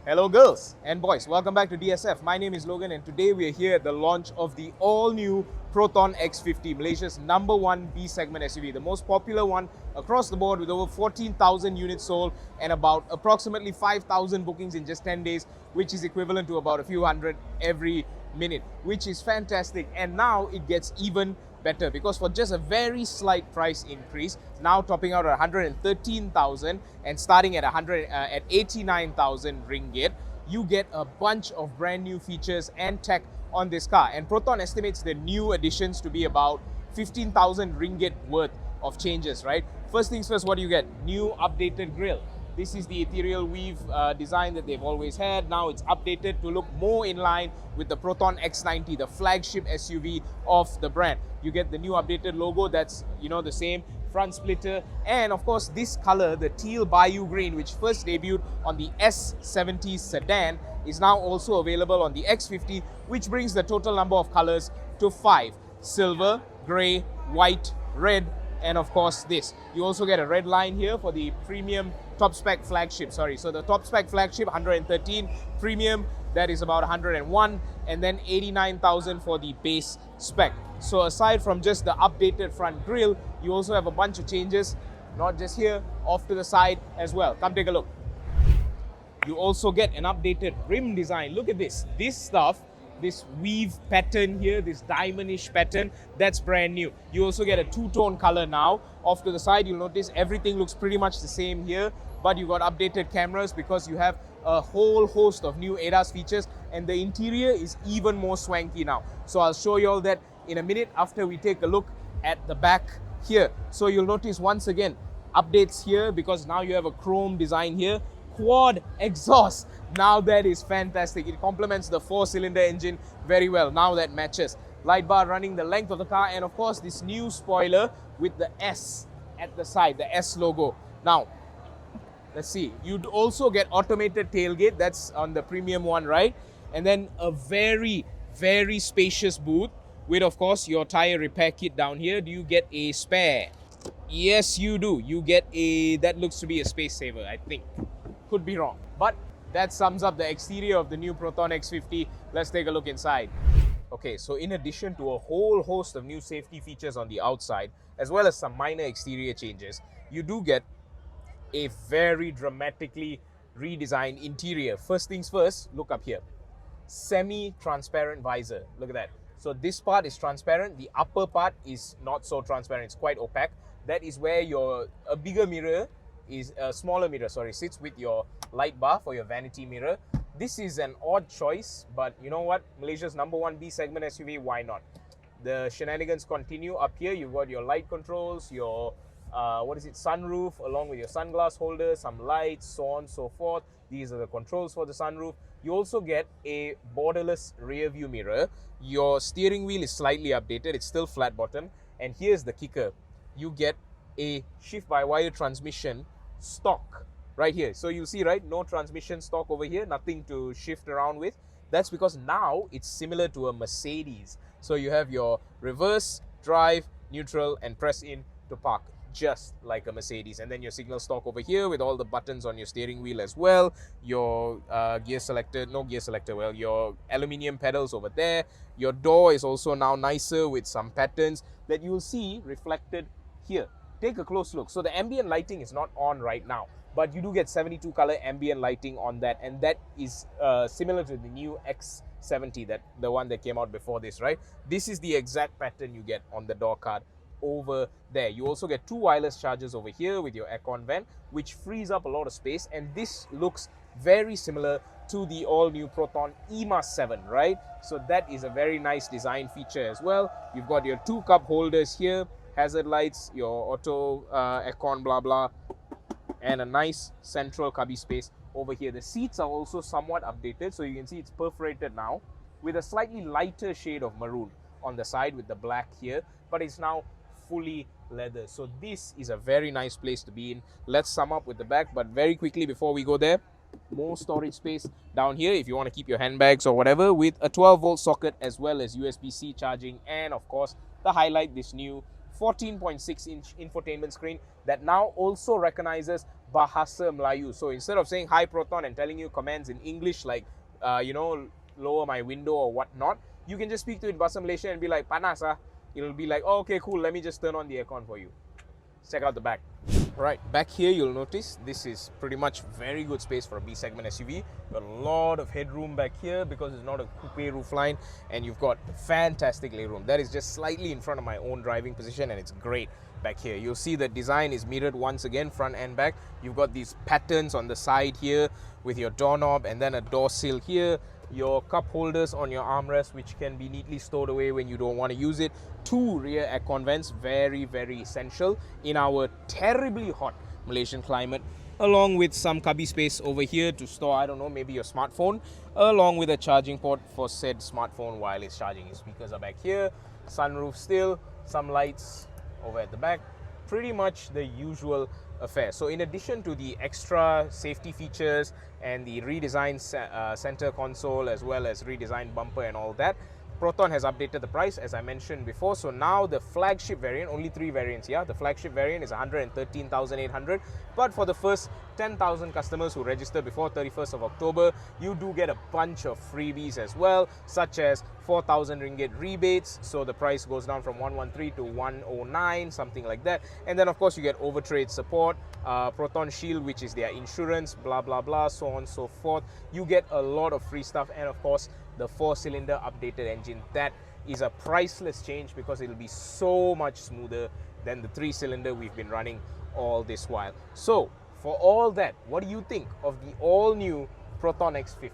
Hello girls and boys, welcome back to DSF. My name is Logan and today we are here at the launch of the all-new Proton X50, Malaysia's #1 B-segment SUV, the most popular one across the board with over 14,000 units sold and about approximately 5,000 bookings in just 10 days, which is equivalent to about a few hundred every minute, which is fantastic. And now it gets even better because for just a very slight price increase, now topping out at 113,000 and starting at 89,000 ringgit, you get a bunch of brand new features and tech on this car. And Proton estimates the new additions to be about 15,000 ringgit worth of changes, right? First things first, what do you get? New updated grille. This is the ethereal weave design that they've always had. Now it's updated to look more in line with the Proton X90, the flagship SUV of the brand. You get the new updated logo that's, the same front splitter. And of course, this color, the teal Bayou Green, which first debuted on the S70 sedan, is now also available on the X50, which brings the total number of colors to 5. Silver, grey, white, red, and of course this. You also get a red line here for the premium top spec flagship, So the top spec flagship 113, premium that is about 101, and then 89,000 for the base spec. So aside from just the updated front grille, you also have a bunch of changes, not just here, off to the side as well. Come take a look. You also get an updated rim design. Look at this. This stuff, this weave pattern here, this diamondish pattern, that's brand new. You also get a two-tone color now. Off to the side, you'll notice everything looks pretty much the same here, but you got updated cameras because you have a whole host of new ADAS features, and the interior is even more swanky now. So I'll show you all that in a minute after we take a look at the back here. So you'll notice once again, updates here because now you have a chrome design here. Quad exhaust. Now that is fantastic. It complements the 4-cylinder engine very well. Now that matches. Light bar running the length of the car, and of course this new spoiler with the S at the side, the S logo. Now, let's see. You'd also get automated tailgate. That's on the premium one, right? And then a very, very spacious boot with, of course, your tire repair kit down here. Do you get a spare? Yes, you do. You get that looks to be a space saver, I think. Could be wrong, but that sums up the exterior of the new Proton X50. Let's take a look inside. Okay, so in addition to a whole host of new safety features on the outside, as well as some minor exterior changes, you do get a very dramatically redesigned interior. First things first, look up here. Semi-transparent visor. Look at that. So this part is transparent. The upper part is not so transparent. It's quite opaque. That is where a bigger mirror is a smaller mirror, sits with your light bar for your vanity mirror. This is an odd choice, but you know what? Malaysia's #1 B segment SUV, why not? The shenanigans continue. Up here, you've got your light controls, your sunroof, along with your sunglass holder, some lights, so on and so forth. These are the controls for the sunroof. You also get a borderless rear view mirror. Your steering wheel is slightly updated. It's still flat bottom. And here's the kicker. You get a shift-by-wire transmission stock right here. So you see, right, no transmission stock over here, nothing to shift around with. That's because now it's similar to a Mercedes. So you have your reverse, drive, neutral, and press in to park, just like a Mercedes. And then your signal stock over here with all the buttons on your steering wheel as well. Your your aluminium pedals over there. Your door is also now nicer with some patterns that you'll see reflected here. Take a close look. So the ambient lighting is not on right now, but you do get 72 color ambient lighting on that, and that is similar to the new X70, the one that came out before this, right? This is the exact pattern you get on the door card over there. You also get 2 wireless chargers over here with your aircon vent, which frees up a lot of space, and this looks very similar to the all-new Proton EMA 7, right? So that is a very nice design feature as well. You've got your 2 cup holders here, hazard lights, your auto aircon, blah blah, and a nice central cubby space over here. The seats are also somewhat updated, so you can see it's perforated now with a slightly lighter shade of maroon on the side with the black here, but it's now fully leather. So this is a very nice place to be in. Let's sum up with the back, but very quickly before we go there, more storage space down here if you want to keep your handbags or whatever, with a 12-volt socket as well as USB-C charging, and of course the highlight, this new 14.6-inch infotainment screen that now also recognizes Bahasa Melayu. So instead of saying hi Proton and telling you commands in English like, lower my window or whatnot, you can just speak to it Bahasa Malaysia and be like, panas ah. It'll be like, oh, okay, cool, let me just turn on the aircon for you. Let's check out the back. Right, back here you'll notice this is pretty much very good space for a B segment SUV. Got a lot of headroom back here because it's not a coupe roofline, and you've got fantastic legroom. That is just slightly in front of my own driving position, and it's great back here. You'll see the design is mirrored once again, front and back. You've got these patterns on the side here with your doorknob and then a door sill here. Your cup holders on your armrest, which can be neatly stowed away when you don't want to use it. 2 rear aircon vents, very, very essential in our terribly hot Malaysian climate, along with some cubby space over here to store, I don't know, maybe your smartphone, along with a charging port for said smartphone while it's charging. Your speakers are back here, sunroof still, some lights over at the back, pretty much the usual affair. So in addition to the extra safety features and the redesigned center console as well as redesigned bumper and all that, Proton has updated the price as I mentioned before. So now the flagship variant, only 3 variants here, the flagship variant is 113,800, but for the first 10,000 customers who register before 31st of October, you do get a bunch of freebies as well, such as 4,000 ringgit rebates, so the price goes down from 113 to 109, something like that. And then of course you get overtrade support, Proton Shield, which is their insurance, blah blah blah, so on and so forth. You get a lot of free stuff, and of course the 4-cylinder updated engine. That is a priceless change because it'll be so much smoother than the 3-cylinder we've been running all this while. So for all that, what do you think of the all-new Proton X50?